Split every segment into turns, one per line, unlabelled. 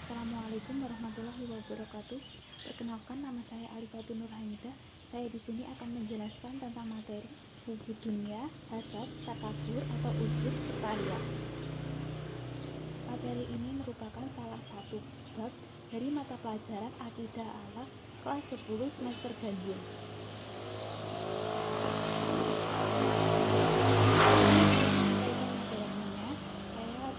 Assalamualaikum warahmatullahi wabarakatuh. Perkenalkan, nama saya Alifatun Nur Hamidah. Saya di sini akan menjelaskan tentang materi hubud dunya, hasad, takabur atau ujub serta riya. Materi ini merupakan salah satu bab dari mata pelajaran Aqidah ala kelas 10 semester ganjil.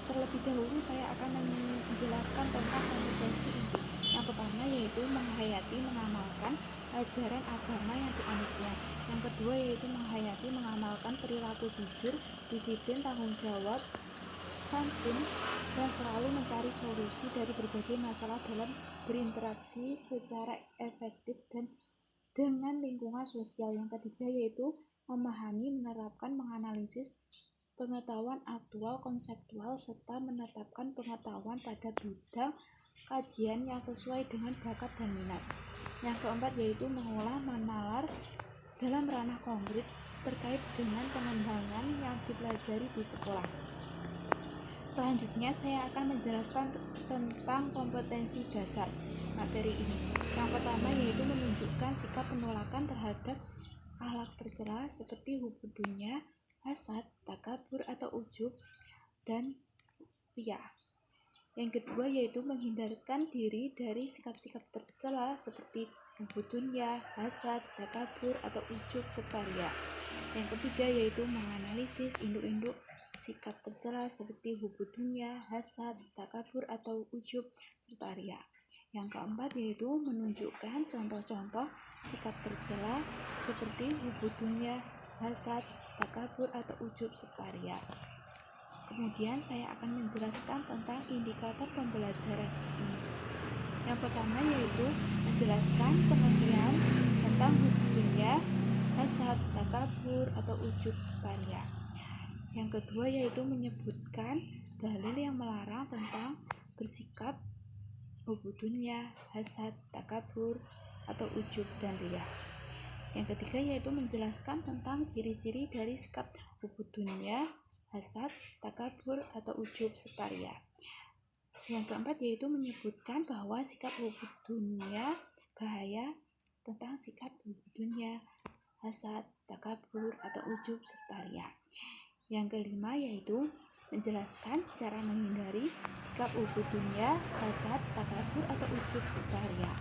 Terlebih dahulu saya akan menjelaskan tentang kompetensi inti. Yang pertama yaitu menghayati mengamalkan ajaran agama yang dianutnya. Yang kedua yaitu menghayati mengamalkan perilaku jujur, disiplin, tanggung jawab, santun, dan selalu mencari solusi dari berbagai masalah dalam berinteraksi secara efektif dan dengan lingkungan sosial. Yang ketiga yaitu memahami, menerapkan, menganalisis pengetahuan aktual, konseptual, serta menetapkan pengetahuan pada bidang kajian yang sesuai dengan bakat dan minat. Yang keempat yaitu mengolah, menalar dalam ranah konkret terkait dengan pengembangan yang dipelajari di sekolah. Selanjutnya saya akan menjelaskan tentang kompetensi dasar materi ini. Yang pertama yaitu menunjukkan sikap penolakan terhadap akhlak tercela seperti hubud dunya, hasad, takabur atau ujub, dan riya. Yang kedua yaitu menghindarkan diri dari sikap-sikap tercela seperti hubud dunya, hasad, takabur atau ujub serta riya. Yang ketiga yaitu menganalisis induk-induk sikap tercela seperti hubud dunya, hasad, takabur atau ujub serta riya. Yang keempat yaitu menunjukkan contoh-contoh sikap tercela seperti hubud dunya, hasad, takabur atau ujub serta riya. Kemudian saya akan menjelaskan tentang indikator pembelajaran ini. Yang pertama yaitu menjelaskan pengertian tentang hubud dunya, hasad, takabur atau ujub serta riya. Yang kedua yaitu menyebutkan dalil yang melarang tentang bersikap hubud dunya, hasad, takabur atau ujub dan riya. Yang ketiga yaitu menjelaskan tentang ciri-ciri dari sikap hubud dunya, hasad, takabur atau ujub serta riya. Yang keempat yaitu menyebutkan bahwa sikap hubud dunya bahaya tentang sikap hubud dunya, hasad, takabur atau ujub serta riya. Yang kelima yaitu menjelaskan cara menghindari sikap hubud dunya, hasad, takabur atau ujub serta riya.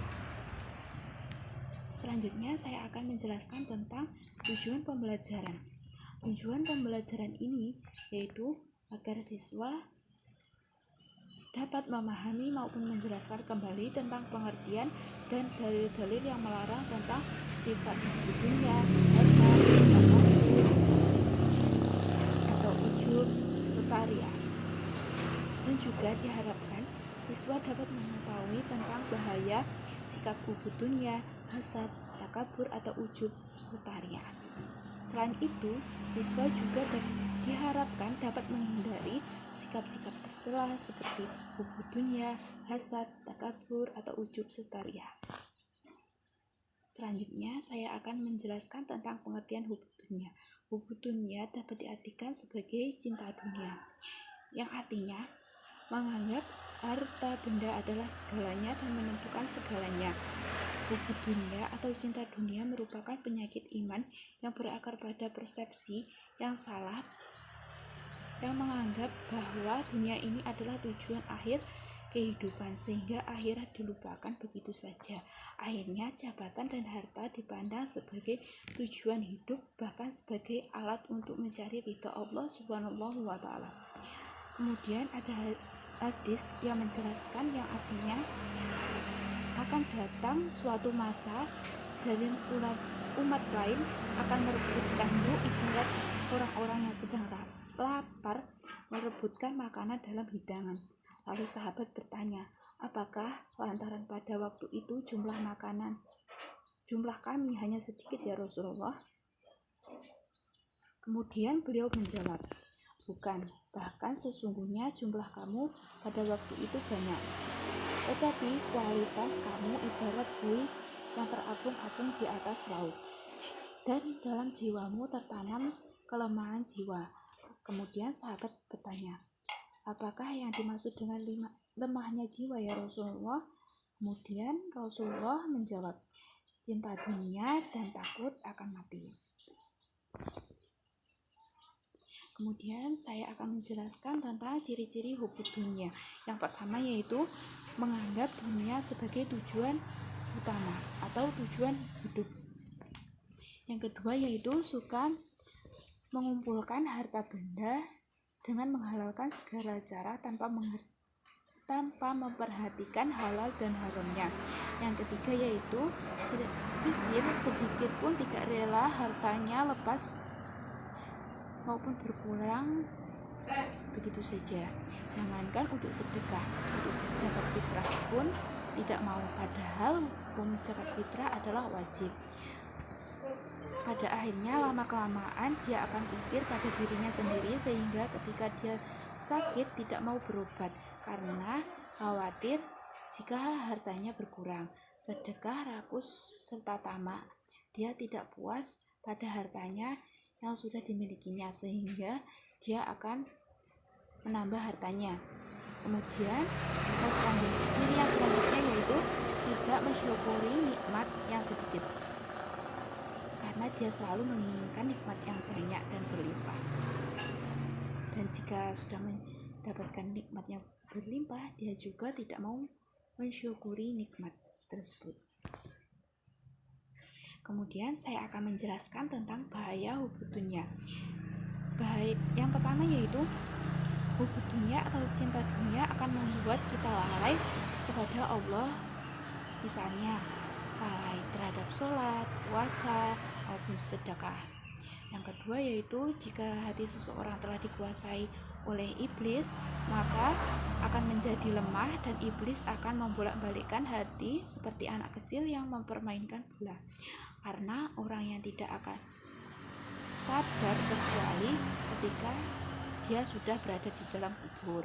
Selanjutnya saya akan menjelaskan tentang tujuan pembelajaran. Tujuan pembelajaran ini yaitu agar siswa dapat memahami maupun menjelaskan kembali tentang pengertian dan dalil-dalil yang melarang tentang sifat hubud dunya, hasad, takabur atau ujub serta riya. Dan juga diharapkan siswa dapat mengetahui tentang bahaya sikap hubud dunya, hasad, takabur atau ujub serta riya. Selain itu, siswa juga diharapkan dapat menghindari sikap-sikap tercela seperti hubud dunya, hasad, takabur atau ujub serta riya. Selanjutnya, saya akan menjelaskan tentang pengertian hubud dunya. Hubud dunya dapat diartikan sebagai cinta dunia, yang artinya menganggap harta benda adalah segalanya dan menentukan segalanya. Hubud dunya atau cinta dunia merupakan penyakit iman yang berakar pada persepsi yang salah yang menganggap bahwa dunia ini adalah tujuan akhir kehidupan sehingga akhirat dilupakan begitu saja. Akhirnya jabatan dan harta dipandang sebagai tujuan hidup, bahkan sebagai alat untuk mencari ridha Allah Subhanahu wa ta'ala. Kemudian ada hadis yang menjelaskan yang artinya akan datang suatu masa dari umat lain akan merebutkanmu ibarat orang-orang yang sedang lapar merebutkan makanan dalam hidangan. Lalu sahabat bertanya, apakah lantaran pada waktu itu jumlah kami hanya sedikit ya Rasulullah? Kemudian beliau menjawab, bukan, bahkan sesungguhnya jumlah kamu pada waktu itu banyak, tetapi kualitas kamu ibarat buih yang terapung-apung di atas laut, dan dalam jiwamu tertanam kelemahan jiwa. Kemudian sahabat bertanya, apakah yang dimaksud dengan lemahnya jiwa ya Rasulullah? Kemudian Rasulullah menjawab, cinta dunia dan takut akan mati. Kemudian saya akan menjelaskan tentang ciri-ciri hubud dunia. Yang pertama yaitu menganggap dunia sebagai tujuan utama atau tujuan hidup. Yang kedua yaitu suka mengumpulkan harta benda dengan menghalalkan segala cara tanpa memperhatikan halal dan haramnya. Yang ketiga yaitu sedikit pun tidak rela hartanya lepas maupun berkurang begitu saja. Jangankan untuk sedekah, untuk zakat fitrah pun tidak mau, padahal hukum zakat fitrah adalah wajib. Pada akhirnya lama-kelamaan dia akan pikir pada dirinya sendiri, sehingga ketika dia sakit tidak mau berobat karena khawatir jika hartanya berkurang. Sedekah rakus serta tamak, dia tidak puas pada hartanya yang sudah dimilikinya, sehingga dia akan menambah hartanya. Kemudian ciri yang selanjutnya yaitu tidak mensyukuri nikmat yang sedikit, karena dia selalu menginginkan nikmat yang banyak dan berlimpah. Dan jika sudah mendapatkan nikmat yang berlimpah, dia juga tidak mau mensyukuri nikmat tersebut. Kemudian saya akan menjelaskan tentang bahaya hubud dunia. Yang pertama yaitu hubud dunia atau cinta dunia akan membuat kita lalai kepada Allah, misalnya lalai terhadap sholat, puasa, maupun sedekah. Yang kedua yaitu jika hati seseorang telah dikuasai oleh iblis, maka akan menjadi lemah dan iblis akan membolak-balikkan hati seperti anak kecil yang mempermainkan bola. Karena orang yang tidak akan sadar kecuali ketika dia sudah berada di dalam kubur.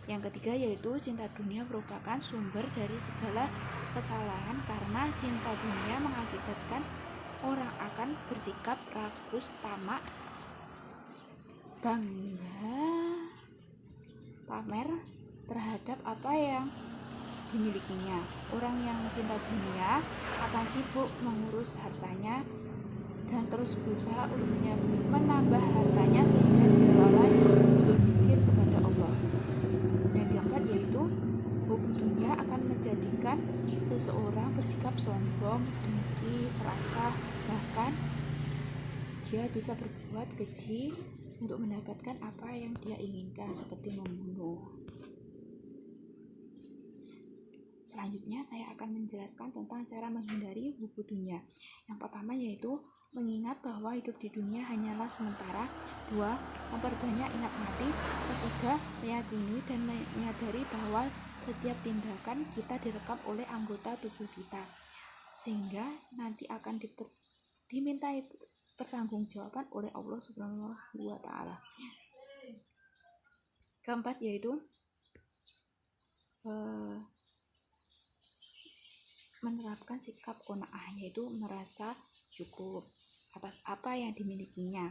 Yang ketiga yaitu cinta dunia merupakan sumber dari segala kesalahan, karena cinta dunia mengakibatkan orang akan bersikap rakus, tamak, bangga, pamer terhadap apa yang dimilikinya. Orang yang cinta dunia akan sibuk mengurus hartanya dan terus berusaha untuk menambah hartanya sehingga dia lalai untuk zikir kepada Allah. Yang keempat yaitu hubud dunia akan menjadikan seseorang bersikap sombong, dengki, serakah, bahkan dia bisa berbuat keji untuk mendapatkan apa yang dia inginkan, seperti membunuh. Selanjutnya saya akan menjelaskan tentang cara menghindari hubud dunia. Yang pertama yaitu mengingat bahwa hidup di dunia hanyalah sementara. 2. Memperbanyak ingat mati. 3. Meyakini dan menyadari bahwa setiap tindakan kita direkam oleh anggota tubuh kita, sehingga nanti akan dimintai pertanggungjawaban oleh Allah Subhanahu wa Ta'ala. Keempat yaitu menerapkan sikap qanaah, yaitu merasa cukup atas apa yang dimilikinya.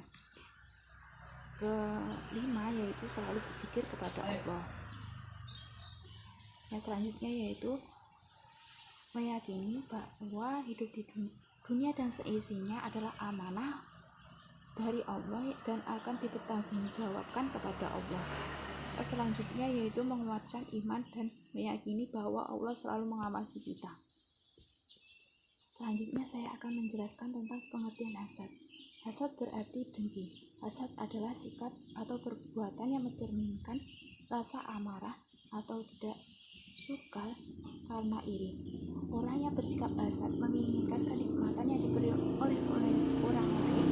Kelima yaitu selalu berzikir kepada Allah. Yang selanjutnya yaitu meyakini bahwa hidup di dunia dan seisinya adalah amanah dari Allah dan akan dipertanggungjawabkan kepada Allah. Selanjutnya yaitu menguatkan iman dan meyakini bahwa Allah selalu mengawasi kita. Selanjutnya saya akan menjelaskan tentang pengertian hasad. Hasad berarti dengki. Hasad adalah sikap atau perbuatan yang mencerminkan rasa amarah atau tidak suka karena iri. Orang yang bersikap hasad menginginkan kenikmatan yang diberi oleh orang lain,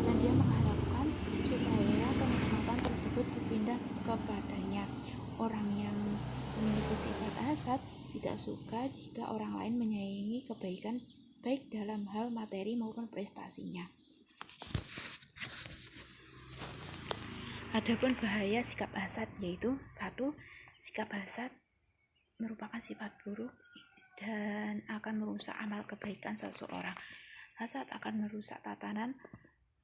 dan dia mengharapkan supaya kenikmatan tersebut berpindah kepadanya. Orang yang memiliki sifat hasad tidak suka jika orang lain menyayangi kebaikan, baik dalam hal materi maupun prestasinya. Adapun bahaya sikap hasad yaitu 1. Sikap hasad merupakan sifat buruk dan akan merusak amal kebaikan seseorang. Hasad akan merusak tatanan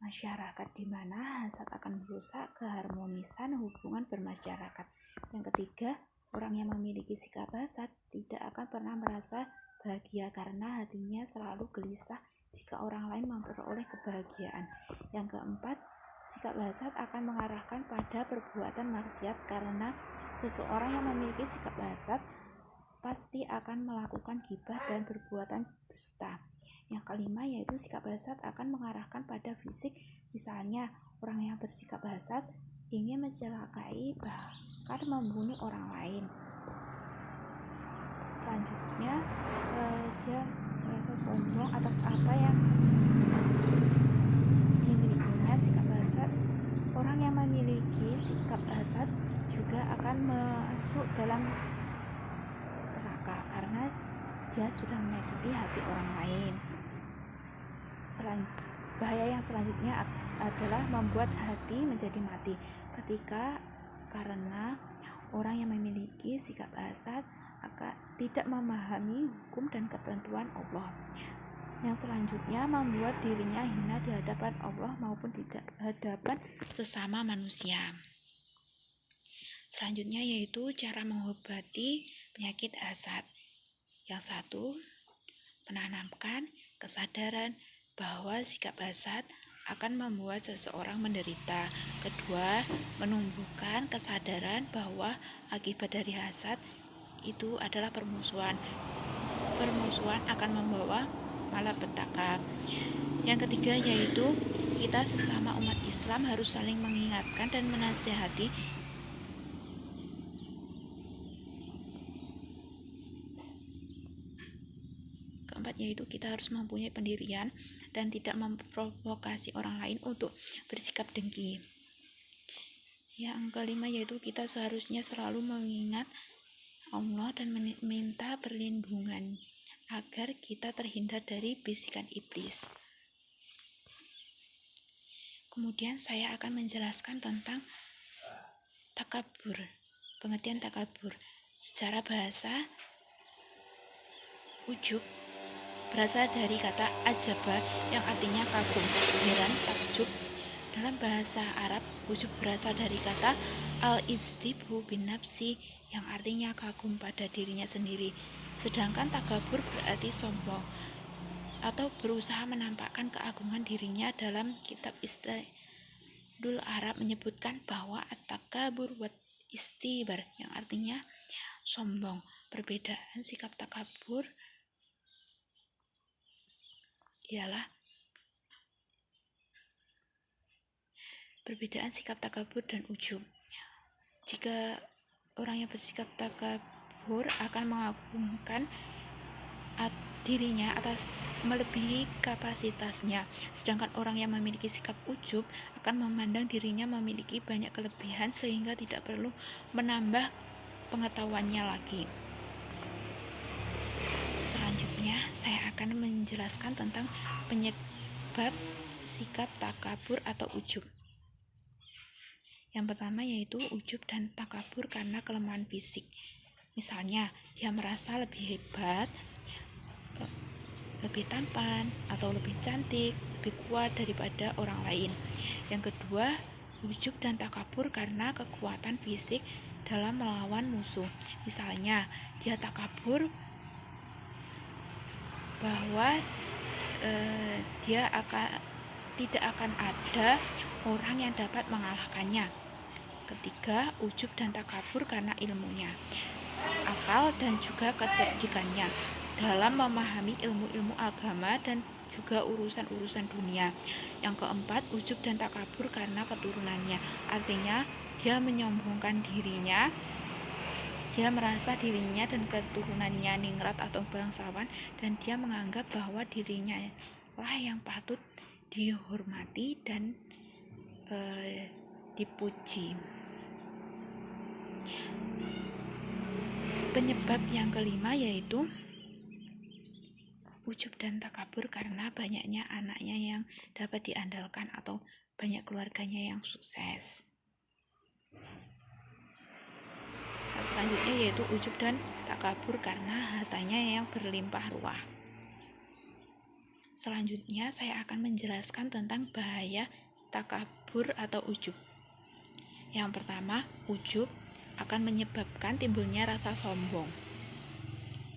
masyarakat di mana hasad akan merusak keharmonisan hubungan bermasyarakat. Yang ketiga, orang yang memiliki sikap hasad tidak akan pernah merasa bahagia karena hatinya selalu gelisah jika orang lain memperoleh kebahagiaan. Yang keempat, sikap hasad akan mengarahkan pada perbuatan maksiat karena seseorang yang memiliki sikap hasad pasti akan melakukan ghibah dan perbuatan dusta. Yang kelima yaitu sikap hasad akan mengarahkan pada fisik. Misalnya, orang yang bersikap hasad ingin mencelakai bahkan membunuh orang lain. Selanjutnya, dia merasa sombong atas apa yang dimilikinya. Sikap hasad, orang yang memiliki sikap hasad juga akan masuk dalam neraka karena dia sudah menyakiti hati orang lain. Bahaya yang selanjutnya adalah membuat hati menjadi mati. Karena orang yang memiliki sikap hasad akan tidak memahami hukum dan ketentuan Allah. Yang selanjutnya membuat dirinya hina di hadapan Allah maupun di hadapan sesama manusia. Selanjutnya yaitu cara mengobati penyakit hasad. Yang satu, menanamkan kesadaran bahwa sikap hasad akan membuat seseorang menderita. Kedua, menumbuhkan kesadaran bahwa akibat dari hasad itu adalah permusuhan. Permusuhan akan membawa malapetaka. Yang ketiga yaitu kita sesama umat Islam harus saling mengingatkan dan menasihati. Keempat yaitu kita harus mempunyai pendirian dan tidak memprovokasi orang lain untuk bersikap dengki. Yang kelima yaitu kita seharusnya selalu mengingat Allah dan meminta perlindungan agar kita terhindar dari bisikan iblis. Kemudian saya akan menjelaskan tentang takabur. Pengertian takabur secara bahasa, ujub berasal dari kata ajaba yang artinya kagum, heran, takjub. Dalam bahasa Arab, ujub berasal dari kata al-istibhu bin nafsi yang artinya kagum pada dirinya sendiri. Sedangkan takabur berarti sombong atau berusaha menampakkan keagungan dirinya. Dalam kitab Istilahul Arab menyebutkan bahwa at-takabur wa istibar yang artinya sombong. Perbedaan sikap takabur ialah perbedaan sikap takabur dan ujub. Jika orang yang bersikap takabur akan mengagungkan dirinya atas melebihi kapasitasnya, sedangkan orang yang memiliki sikap ujub akan memandang dirinya memiliki banyak kelebihan sehingga tidak perlu menambah pengetahuannya lagi. Selanjutnya saya akan menjelaskan tentang penyebab sikap takabur atau ujub. Yang pertama yaitu ujub dan takabur karena kelemahan fisik. Misalnya, dia merasa lebih hebat, lebih tampan, atau lebih cantik, lebih kuat daripada orang lain. Yang kedua, ujub dan takabur karena kekuatan fisik dalam melawan musuh. Misalnya, dia takabur bahwa tidak akan ada orang yang dapat mengalahkannya. Ketiga, ujub dan takabur karena ilmunya, akal dan juga kecerdikannya dalam memahami ilmu-ilmu agama dan juga urusan-urusan dunia. Yang keempat, ujub dan takabur karena keturunannya, artinya dia menyombongkan dirinya. Dia merasa dirinya dan keturunannya ningrat atau bangsawan, dan dia menganggap bahwa dirinya lah yang patut dihormati dan dipuji. Penyebab yang kelima yaitu ujub dan takabur karena banyaknya anaknya yang dapat diandalkan atau banyak keluarganya yang sukses. Selanjutnya yaitu ujub dan takabur karena hartanya yang berlimpah ruah. Selanjutnya saya akan menjelaskan tentang bahaya takabur atau ujub. Yang pertama, ujub akan menyebabkan timbulnya rasa sombong.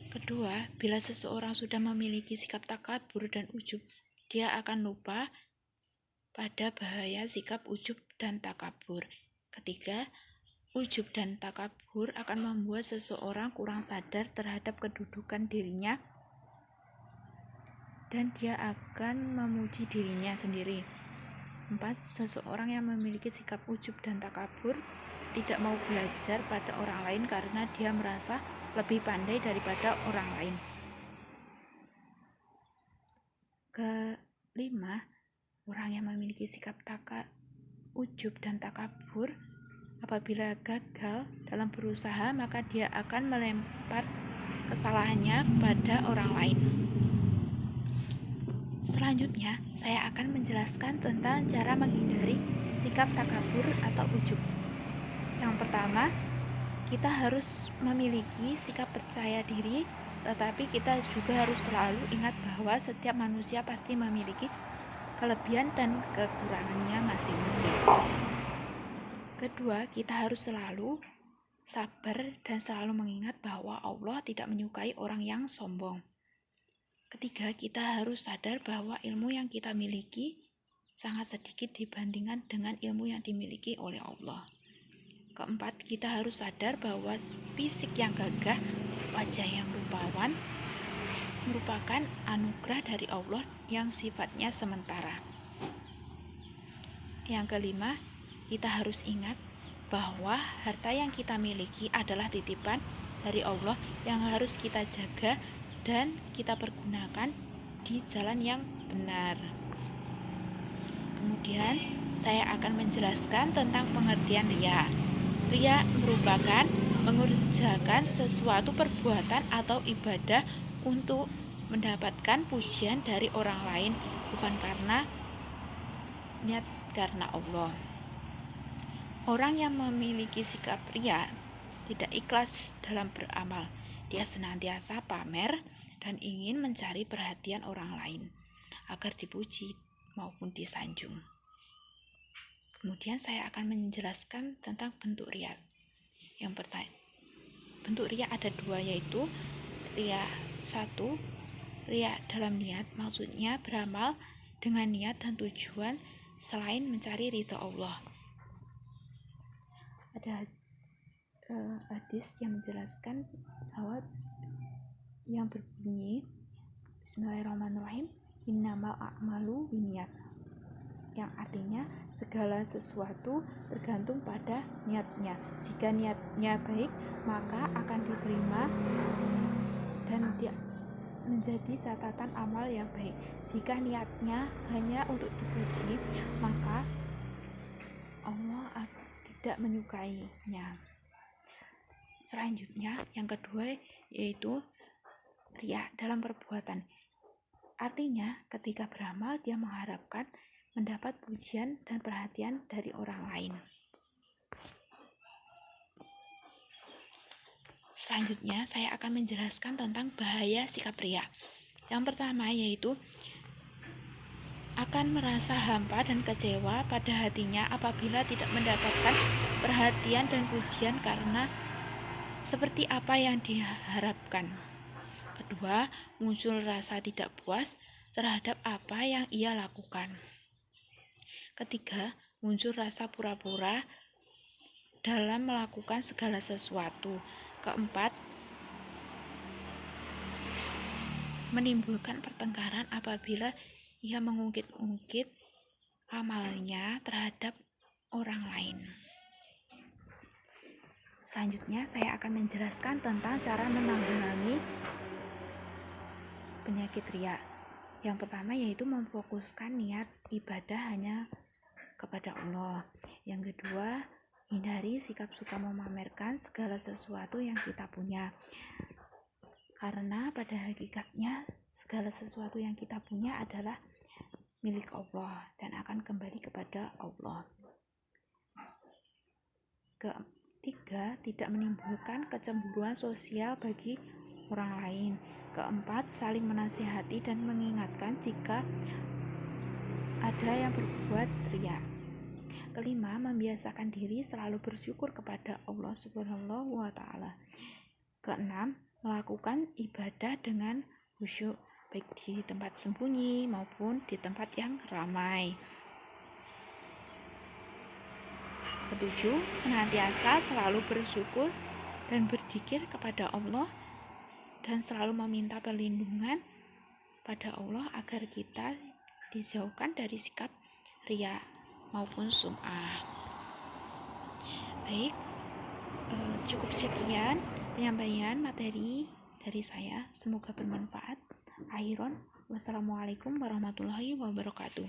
Kedua, bila seseorang sudah memiliki sikap takabur dan ujub, dia akan lupa pada bahaya sikap ujub dan takabur. Ketiga, ujub dan takabur akan membuat seseorang kurang sadar terhadap kedudukan dirinya dan dia akan memuji dirinya sendiri. 4. Seseorang yang memiliki sikap ujub dan takabur tidak mau belajar pada orang lain karena dia merasa lebih pandai daripada orang lain. Kelima, orang yang memiliki sikap ujub dan takabur apabila gagal dalam berusaha, maka dia akan melempar kesalahannya pada orang lain. Selanjutnya, saya akan menjelaskan tentang cara menghindari sikap takabur atau ujub. Yang pertama, kita harus memiliki sikap percaya diri, tetapi kita juga harus selalu ingat bahwa setiap manusia pasti memiliki kelebihan dan kekurangannya masing-masing. Kedua, kita harus selalu sabar dan selalu mengingat bahwa Allah tidak menyukai orang yang sombong. Ketiga, kita harus sadar bahwa ilmu yang kita miliki sangat sedikit dibandingkan dengan ilmu yang dimiliki oleh Allah. Keempat, kita harus sadar bahwa fisik yang gagah, wajah yang rupawan merupakan anugerah dari Allah yang sifatnya sementara. Yang kelima, kita harus ingat bahwa harta yang kita miliki adalah titipan dari Allah yang harus kita jaga dan kita pergunakan di jalan yang benar. Kemudian saya akan menjelaskan tentang pengertian riya. Riya merupakan mengerjakan sesuatu perbuatan atau ibadah untuk mendapatkan pujian dari orang lain, bukan karena niat karena Allah. Orang yang memiliki sikap riya tidak ikhlas dalam beramal. Dia senantiasa pamer dan ingin mencari perhatian orang lain agar dipuji maupun disanjung. Kemudian saya akan menjelaskan tentang bentuk riya. Yang pertama, bentuk riya ada dua, yaitu riya 1, riya dalam niat, maksudnya beramal dengan niat dan tujuan selain mencari ridha Allah. Ada hadis yang menjelaskan bahwa yang berbunyi Bismillahirrahmanirrahim, innamal a'malu binniyat, yang artinya segala sesuatu tergantung pada niatnya. Jika niatnya baik, maka akan diterima dan menjadi catatan amal yang baik. Jika niatnya hanya untuk dipuji, maka Allah tidak menyukainya. Selanjutnya, yang kedua yaitu riya dalam perbuatan. Artinya, ketika beramal dia mengharapkan mendapat pujian dan perhatian dari orang lain. Selanjutnya, saya akan menjelaskan tentang bahaya sikap riya. Yang pertama yaitu akan merasa hampa dan kecewa pada hatinya apabila tidak mendapatkan perhatian dan pujian karena seperti apa yang diharapkan. Kedua, muncul rasa tidak puas terhadap apa yang ia lakukan. Ketiga, muncul rasa pura-pura dalam melakukan segala sesuatu. Keempat, menimbulkan pertengkaran apabila ia mengungkit-ungkit amalnya terhadap orang lain. Selanjutnya, saya akan menjelaskan tentang cara menanggulangi penyakit riya. Yang pertama yaitu memfokuskan niat ibadah hanya kepada Allah. Yang kedua, hindari sikap suka memamerkan segala sesuatu yang kita punya. Karena pada hakikatnya segala sesuatu yang kita punya adalah milik Allah dan akan kembali kepada Allah. Ketiga, tidak menimbulkan kecemburuan sosial bagi orang lain. Keempat, saling menasihati dan mengingatkan jika ada yang berbuat riya. Kelima, membiasakan diri selalu bersyukur kepada Allah Subhanahu wa Ta'ala. Keenam, melakukan ibadah dengan khusyuk, baik di tempat sembunyi maupun di tempat yang ramai. Ketujuh, senantiasa selalu bersyukur dan berzikir kepada Allah dan selalu meminta perlindungan pada Allah agar kita dijauhkan dari sikap riya maupun sum'ah. Baik, cukup sekian penyampaian materi dari saya, semoga bermanfaat. Wassalamualaikum warahmatullahi wabarakatuh.